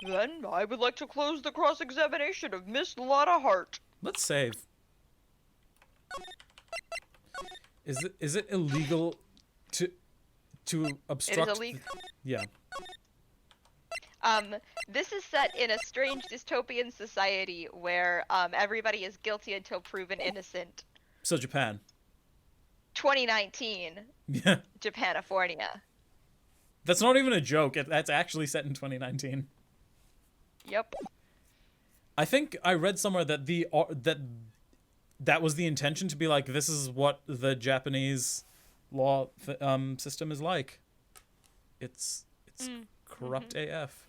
Then I would like to close the cross-examination of Miss Lotta Hart. Let's save. Is it illegal to obstruct? It is illegal. Yeah. This is set in a strange dystopian society where everybody is guilty until proven innocent. So Japan. 2019. Yeah. Japanifornia. That's not even a joke. That's actually set in 2019. Yep. I think I read somewhere that that was the intention, to be like, this is what the Japanese law system is like. It's corrupt AF.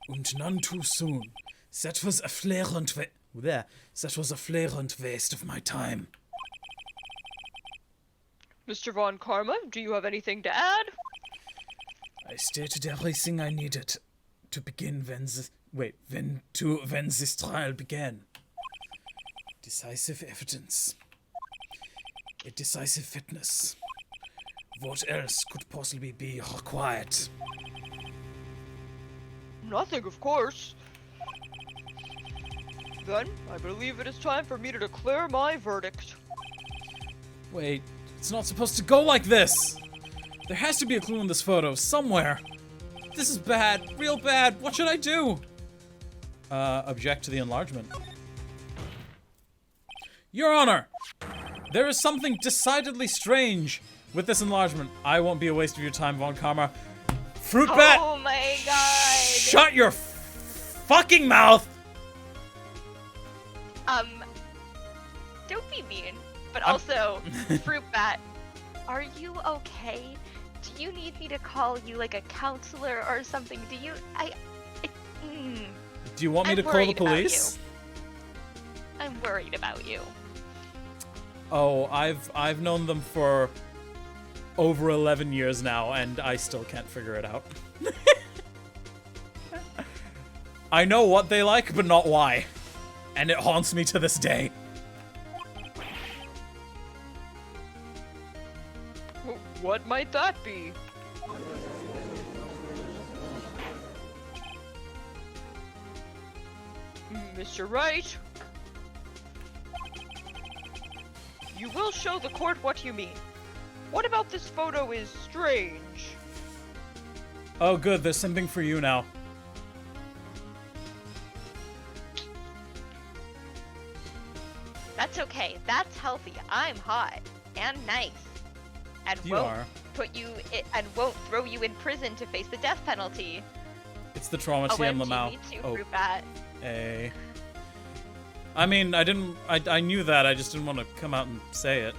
Und none too soon. That was a flagrant waste of my time. Mr. Von Karma, do you have anything to add? I stated everything I needed to begin when this trial began. Decisive evidence. A decisive witness. What else could possibly be required? Nothing, of course. Then, I believe it is time for me to declare my verdict. Wait, it's not supposed to go like this! There has to be a clue in this photo, somewhere! This is bad, real bad, what should I do? Object to the enlargement. Your Honor! There is something decidedly strange with this enlargement. I won't be a waste of your time, Von Karma. Fruit bat! Oh my god! Shut your fucking mouth! Don't be mean. But also, Fruit Bat, are you okay? Do you need me to call you like a counselor or something? Do you, Do you want me to call the police? I'm worried about you. Oh, I've known them for over 11 years now, and I still can't figure it out. I know what they like, but not why. And it haunts me to this day. What might that be? Mr. Wright? You will show the court what you mean. What about this photo is strange? Oh good, there's something for you now. That's okay. That's healthy. I'm hot and nice. And You won't are. won't throw you in prison to face the death penalty. It's the trauma TM Lamau. Me too, Oh, Fruit Bat. A. I mean, I knew that, I just didn't want to come out and say it.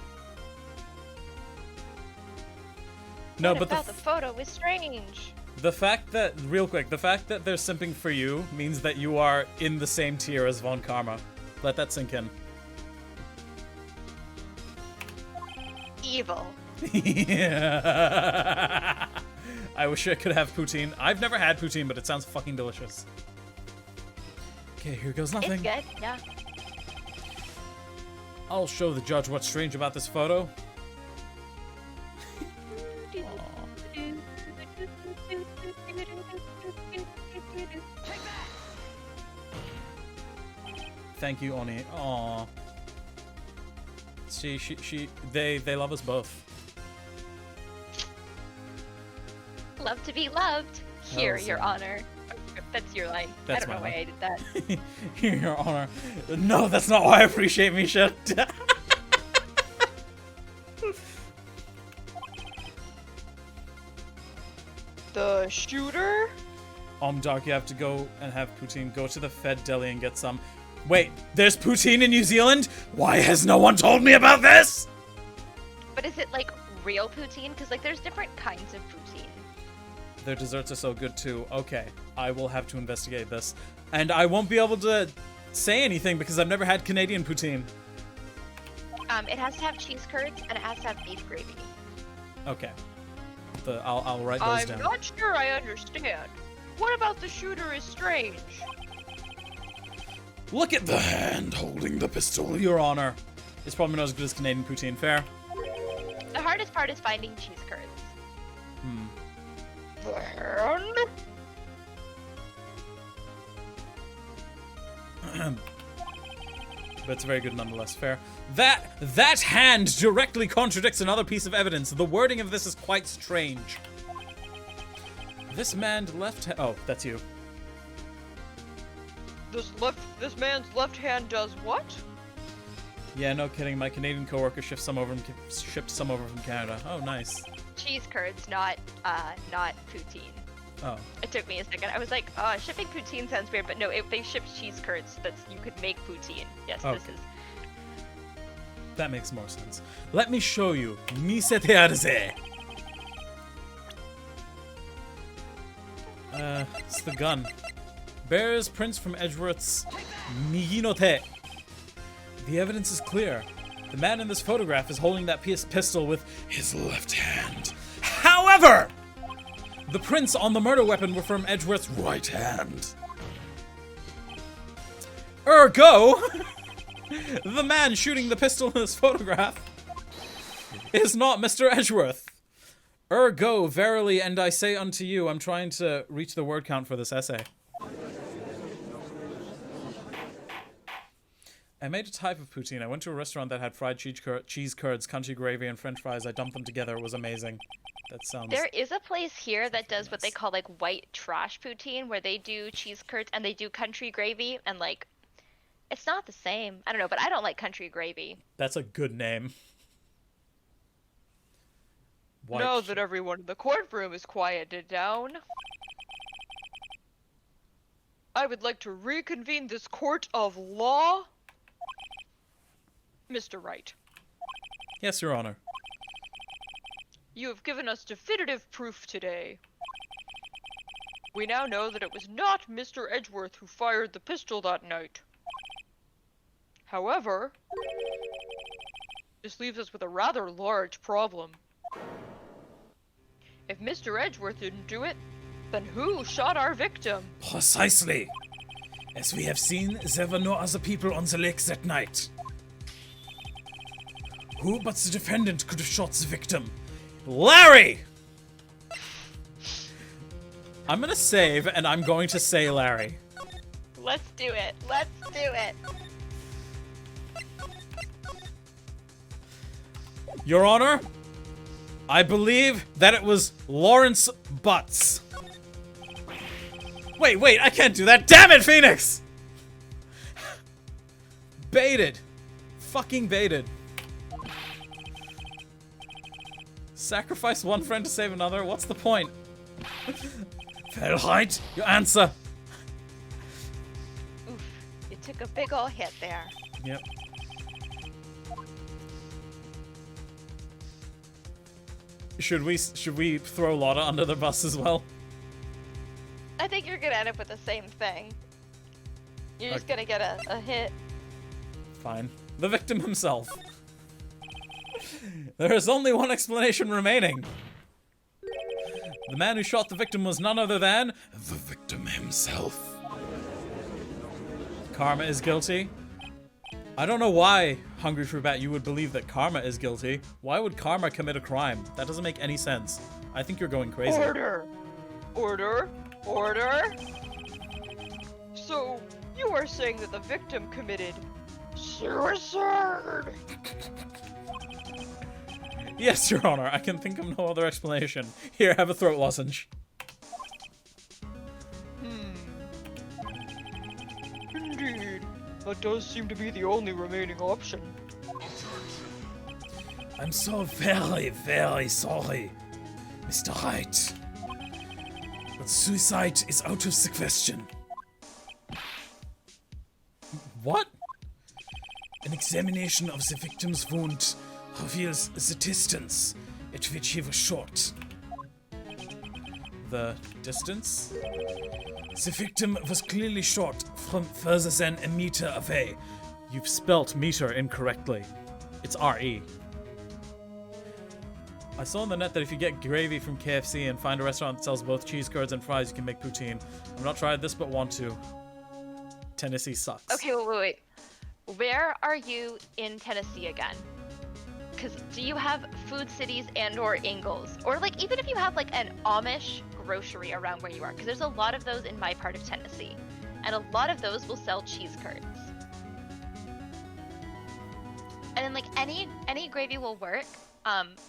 No, What but about the photo is strange. the fact that, real quick, the fact that they're simping for you means that you are in the same tier as Von Karma. Let that sink in. Evil. Yeah. I wish I could have poutine. I've never had poutine, but it sounds fucking delicious. Okay, here goes nothing. It's good, yeah. I'll show the judge what's strange about this photo. Thank you, Oni. Aww. They love us both. Love to be loved. Here, Hell's Your yeah. Honor. That's your line. That's I don't know my why I did that. Here, Your Honor. No, that's not why I appreciate Misha. The shooter? Doc, you have to go and have poutine. Go to the Fed Deli and get some. Wait, there's poutine in New Zealand? Why has no one told me about this? But is it like real poutine? Because like there's different kinds of poutine. Their desserts are so good too. Okay, I will have to investigate this. And I won't be able to say anything because I've never had Canadian poutine. It has to have cheese curds and it has to have beef gravy. Okay. I'll write those down. I'm not sure I understand. What about the shooter is strange? Look at the hand holding the pistol, Your Honor. It's probably not as good as Canadian poutine. Fair? The hardest part is finding cheese curds. Hmm. The hand? But it's very good nonetheless. Fair. That hand directly contradicts another piece of evidence. The wording of this is quite strange. This man's left oh, that's you. This man's left hand does what? Yeah, no kidding. My Canadian coworker shipped some over from Canada. Oh, nice. Cheese curds, not poutine. Oh. It took me a second. I was like, shipping poutine sounds weird, but no, they shipped cheese curds. You could make poutine. Yes, Okay. This is. That makes more sense. Let me show you. Misha tearze. It's the gun. Bears prints from Edgeworth's Miginote. The evidence is clear. The man in this photograph is holding that pistol with his left hand. However, the prints on the murder weapon were from Edgeworth's right hand. Ergo, the man shooting the pistol in this photograph is not Mr. Edgeworth. Ergo, verily, and I say unto you, I'm trying to reach the word count for this essay. I made a type of poutine. I went to a restaurant that had fried cheese curds, country gravy, and french fries. I dumped them together. It was amazing. That sounds... There is a place here that does what they call like white trash poutine, where they do cheese curds and they do country gravy, and like, it's not the same. I don't know, but I don't like country gravy. That's a good name. Now that everyone in the courtroom is quieted down, I would like to reconvene this court of law. Mr. Wright, Yes, Your Honor. you have given us definitive proof today. We now know that it was not Mr. Edgeworth who fired the pistol that night. However, this leaves us with a rather large problem. If Mr. Edgeworth didn't do it, then who shot our victim? Precisely. As we have seen, there were no other people on the lake that night. Who but the defendant could have shot the victim? Larry! I'm gonna save, and I'm going to say Larry. Let's do it. Let's do it. Your Honor, I believe that it was Lawrence Butts. Wait, I can't do that. Damn it, Phoenix! Baited. Fucking baited. Sacrifice one friend to save another? What's the point? Well, right, your answer. Oof, you took a big ol' hit there. Yep. Should we throw Lotta under the bus as well? I think you're gonna end up with the same thing. You're just Okay. gonna get a hit. Fine. The victim himself. There is only one explanation remaining. The man who shot the victim was none other than the victim himself. Karma is guilty. I don't know why, Hungry Fruit Bat, you would believe that Karma is guilty. Why would Karma commit a crime? That doesn't make any sense. I think you're going crazy. Order! Order! Order! So, you are saying that the victim committed suicide? Yes, Your Honor. I can think of no other explanation. Here, have a throat lozenge. Indeed. That does seem to be the only remaining option. I'm so very, very sorry, Mr. Wright. But suicide is out of the question. What? An examination of the victim's wound reveals the distance at which he was shot. The distance? The victim was clearly shot from further than a meter away. You've spelt meter incorrectly. It's R-E. I saw on the net that if you get gravy from KFC and find a restaurant that sells both cheese curds and fries, you can make poutine. I've not tried this, but want to. Tennessee sucks. Okay, wait. Where are you in Tennessee again? Because do you have Food Cities and or Ingles? Or like even if you have like an Amish grocery around where you are, because there's a lot of those in my part of Tennessee. And a lot of those will sell cheese curds. like any gravy will work.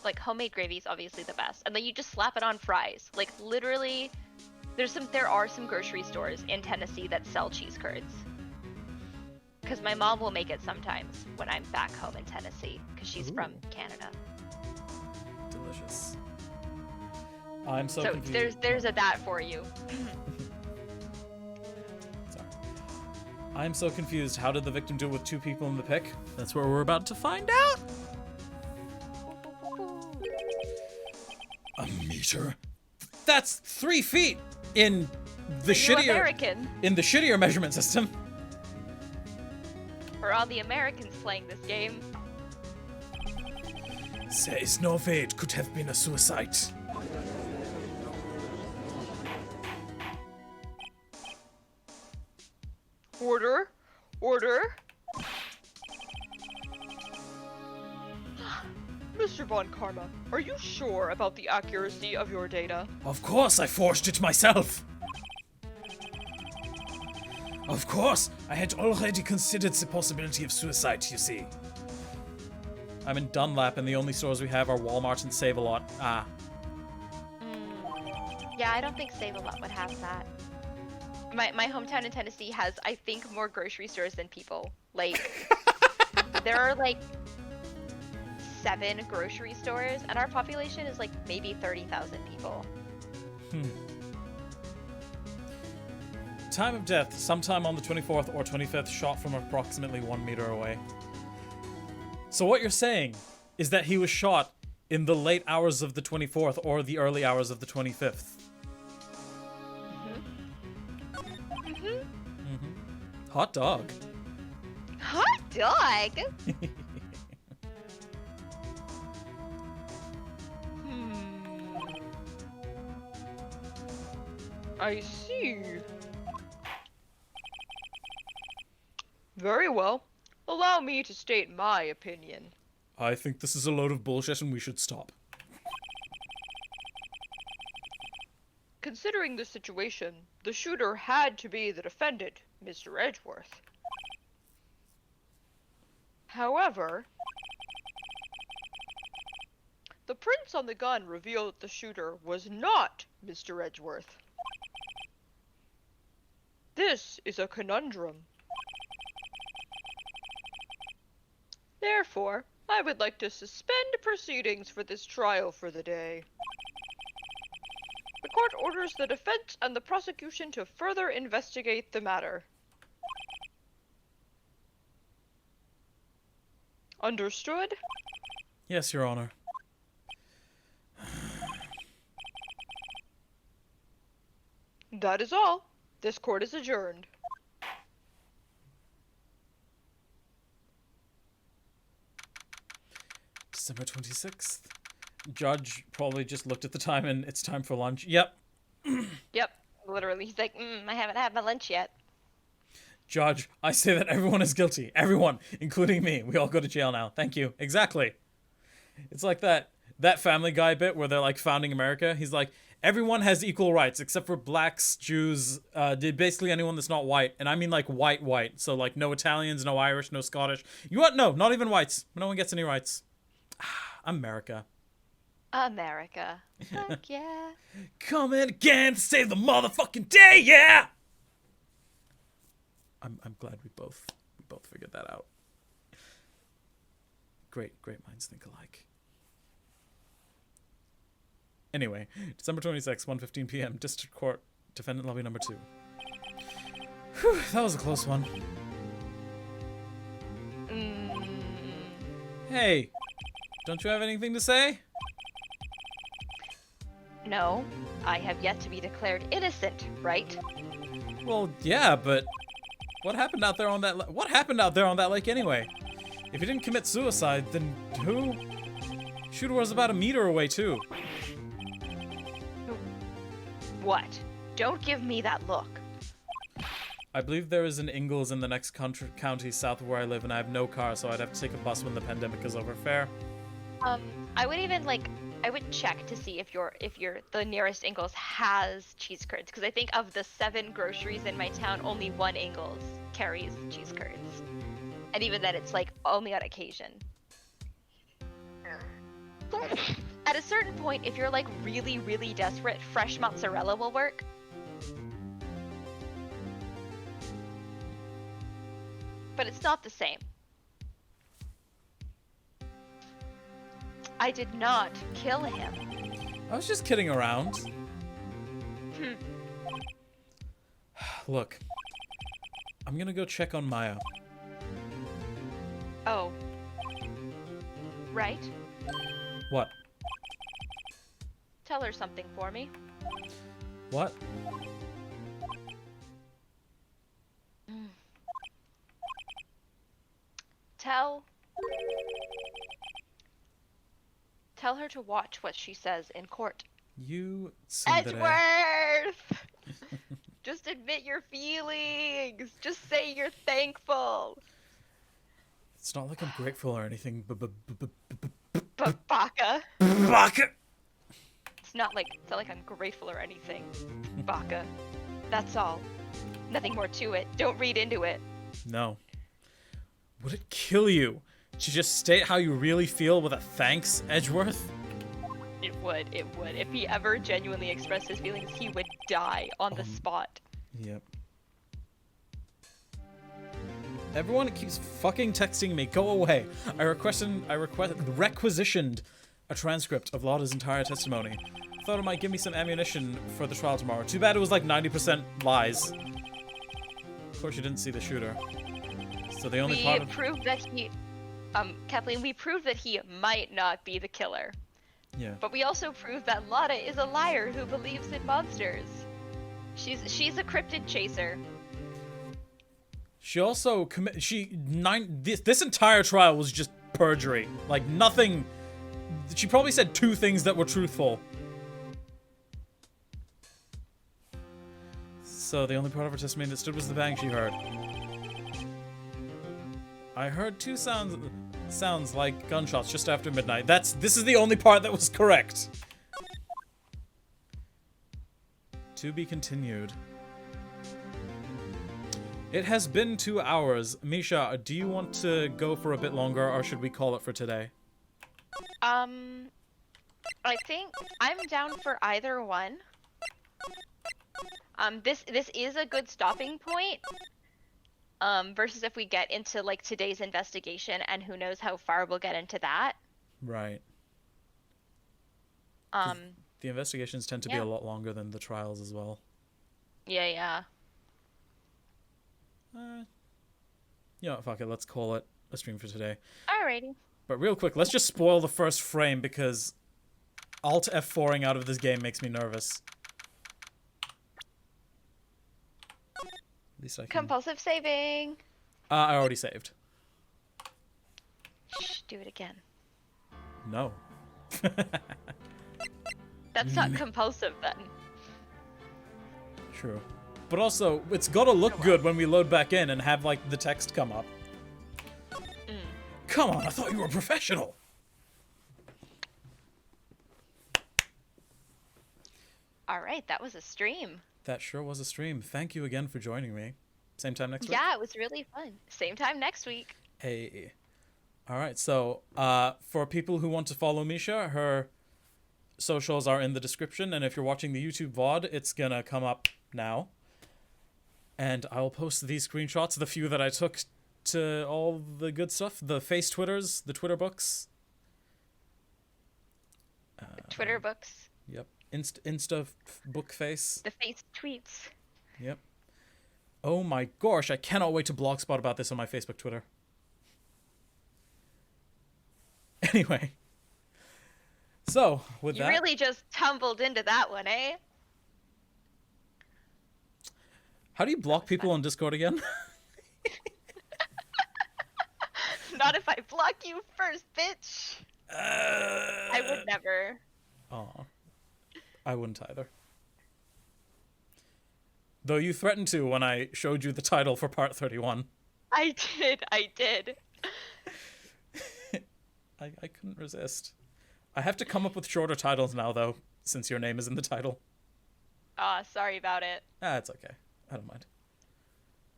Like homemade gravy is obviously the best, and then you just slap it on fries. Like literally, there are some grocery stores in Tennessee that sell cheese curds. Because my mom will make it sometimes when I'm back home in Tennessee, because she's from Canada. Delicious. I'm so So confused. there's a that for you. Sorry. I'm so confused. How did the victim do it with 2 people in the pick? That's what we're about to find out. A meter? That's 3 feet in the American. in the shittier measurement system. For all the Americans playing this game. Says no way it could have been a suicide. Order. Order. Mr. Von Karma, are you sure about the accuracy of your data? Of course I forged it myself. Of course, I had already considered the possibility of suicide, you see. I'm in Dunlap and the only stores we have are Walmart and Save-A-Lot. Yeah, I don't think Save-A-Lot would have that. My hometown in Tennessee has, I think, more grocery stores than people. Like, there are like 7 grocery stores, and our population is like maybe 30,000 people. Time of death, sometime on the 24th or 25th, shot from approximately 1 meter away. So what you're saying is that he was shot in the late hours of the 24th or the early hours of the 25th. Hot dog. Hot dog? I see. Very well. Allow me to state my opinion. I think this is a load of bullshit and we should stop. Considering the situation, the shooter had to be the defendant, Mr. Edgeworth. However, the prints on the gun reveal that the shooter was not Mr. Edgeworth. This is a conundrum. Therefore, I would like to suspend proceedings for this trial for the day. The court orders the defense and the prosecution to further investigate the matter. Understood? Yes, Your Honor. That is all. This court is adjourned. December 26th. Judge probably just looked at the time and it's time for lunch. Yep. Yep, literally. He's like, I haven't had my lunch yet. Judge, I say that everyone is guilty. Everyone, including me. We all go to jail now. Thank you. Exactly. It's like that Family Guy bit where they're like founding America. He's like, everyone has equal rights except for blacks, Jews, basically anyone that's not white. And I mean like white. So like no Italians, no Irish, no Scottish. You what? No, not even whites. No one gets any rights. America. America. Fuck yeah. Coming again to save the motherfucking day, yeah! I'm glad we both figured that out. Great minds think alike. Anyway, December 26th, 1:15 p.m., District Court, Defendant Lobby number 2. Whew, that was a close one. Hey, don't you have anything to say? No, I have yet to be declared innocent, right? Well, yeah, but what happened out there on that lake anyway? If he didn't commit suicide, then who? Shooter was about a meter away too. What? Don't give me that look. I believe there is an Ingalls in the next county south of where I live, and I have no car, so I'd have to take a bus when the pandemic is over. Fair? I would even I would check to see if the nearest Ingalls has cheese curds, because I think of the 7 groceries in my town, only one Ingalls carries cheese curds, and even then it's like only on occasion. At a certain point, if you're like really, really desperate, fresh mozzarella will work. But it's not the same. I did not kill him. I was just kidding around. Look, I'm gonna go check on Maya. Oh. Right? What? Tell her something for me. What? Tell her to watch what she says in court. You Edgeworth! Just admit your feelings. Just say you're thankful. It's not like I'm grateful or anything. Baka. Baka. It's not like I'm grateful or anything. Baka. That's all. Nothing more to it. Don't read into it. No. Would it kill you to just state how you really feel with a thanks, Edgeworth? It would. If he ever genuinely expressed his feelings, he would die on the spot. Yep. Everyone keeps fucking texting me. Go away. I requisitioned a transcript of Lotta's entire testimony. Thought it might give me some ammunition for the trial tomorrow. Too bad it was like 90% lies. Of course, you didn't see the shooter. So the only part of... proved that he... Kathleen, we proved that he might not be the killer. Yeah. But we also proved that Lotta is a liar who believes in monsters. She's a cryptid chaser. She also this entire trial was just perjury. Like nothing. She probably said 2 things that were truthful. So the only part of her testimony that stood was the bang she heard. I heard 2 sounds like gunshots just after midnight. This is the only part that was correct. To be continued. It has been 2 hours. Misha, do you want to go for a bit longer, or should we call it for today? I think I'm down for either one. This is a good stopping point. Versus if we get into like today's investigation, and who knows how far we'll get into that. Right. The investigations tend to be a lot longer than the trials as well. Yeah. You know what, fuck it, let's call it a stream for today. Alrighty. But real quick, let's just spoil the first frame because Alt F4ing out of this game makes me nervous. At least I can... Compulsive saving. I already saved. Shh, do it again. No. That's not compulsive then. True. But also, it's gotta look good when we load back in and have, like, the text come up. Come on, I thought you were a professional! Alright, that was a stream. That sure was a stream. Thank you again for joining me. Same time next week? Yeah, it was really fun. Same time next week. Hey. Alright, so, for people who want to follow Misha, her socials are in the description, and if you're watching the YouTube VOD, it's gonna come up now. And I'll post these screenshots, the few that I took to all the good stuff, the face Twitters, the Twitter books. Twitter books. Yep. Insta book face. The face tweets. Yep. Oh my gosh, I cannot wait to blogspot about this on my Facebook, Twitter. Anyway. So, with that... You really just tumbled into that one, eh? How do you block people on Discord again? Not if I block you first, bitch. I would never. Aw. I wouldn't either. Though you threatened to when I showed you the title for part 31. I did. I couldn't resist. I have to come up with shorter titles now, though, since your name is in the title. Sorry about it. It's okay. I don't mind.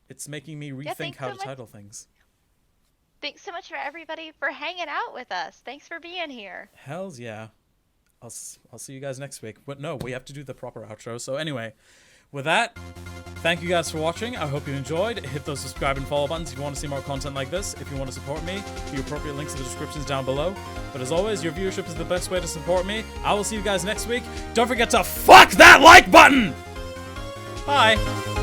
It's making me rethink how to title things. Thanks so much for everybody for hanging out with us. Thanks for being here. Hells yeah. I'll see you guys next week. But no, we have to do the proper outro. So anyway, with that, thank you guys for watching. I hope you enjoyed. Hit those subscribe and follow buttons if you want to see more content like this. If you want to support me, the appropriate links in the descriptions down below. But as always, your viewership is the best way to support me. I will see you guys next week. Don't forget to fuck that like button! Bye!